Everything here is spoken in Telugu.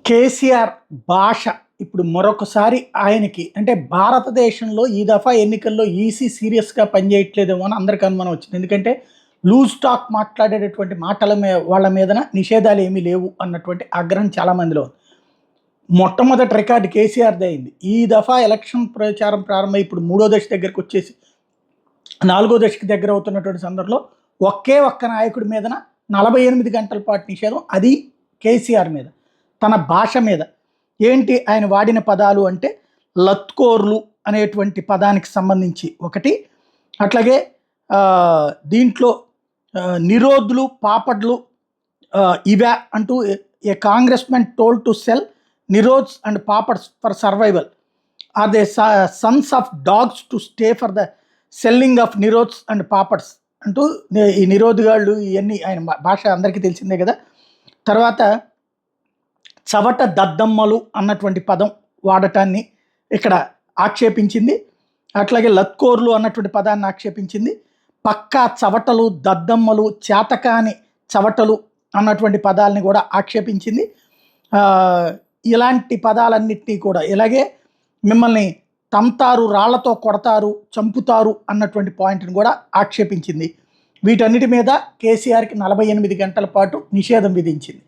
కేసీఆర్ భాష ఇప్పుడు మరొకసారి ఆయనకి అంటే భారతదేశంలో ఈ దఫా ఎన్నికల్లో ఈసీ సీరియస్గా పనిచేయట్లేదేమో అని అందరికీ అనుమానం వచ్చింది. ఎందుకంటే లూజ్ టాక్ మాట్లాడేటటువంటి మాటల వాళ్ళ మీదన నిషేధాలు ఏమీ లేవు అన్నటువంటి ఆగ్రహం చాలామందిలో ఉంది. మొట్టమొదటి రికార్డు కేసీఆర్ది అయింది. ఈ దఫా ఎలక్షన్ ప్రచారం ప్రారంభమై ఇప్పుడు 3వ దశ దగ్గరికి వచ్చేసి 4వ దశకి దగ్గర అవుతున్నటువంటి సందర్భంలో ఒకే ఒక్క నాయకుడి మీదన 48 గంటల పాటు నిషేధం, అది కేసీఆర్ మీద, తన భాష మీద. ఏంటి ఆయన వాడిన పదాలు అంటే లత్కోర్లు అనేటువంటి పదానికి సంబంధించి ఒకటి, అట్లాగే దీంట్లో నిరోధులు పాపడ్లు ఇవా అంటూ a Congress men told to sell Nirodhs and papads for survival are they sons of dogs to stay for the selling of Nirodhs and papads అంటూ ఈ నిరోధుగాళ్ళు ఇవన్నీ ఆయన భాష అందరికీ తెలిసిందే కదా. తర్వాత చవట దద్దమ్మలు అన్నటువంటి పదం వాడటాన్ని ఇక్కడ ఆక్షేపించింది. అట్లాగే లత్కోర్లు అన్నటువంటి పదాన్ని ఆక్షేపించింది. పక్కా చవటలు, దద్దమ్మలు, చేతకాని చవటలు అన్నటువంటి పదాలని కూడా ఆక్షేపించింది. ఇలాంటి పదాలన్నింటినీ కూడా ఇలాగే మిమ్మల్ని తంతారు, రాళ్లతో కొడతారు, చంపుతారు అన్నటువంటి పాయింట్ని కూడా ఆక్షేపించింది. వీటన్నిటి మీద కేసీఆర్కి 48 గంటల పాటు నిషేధం విధించింది.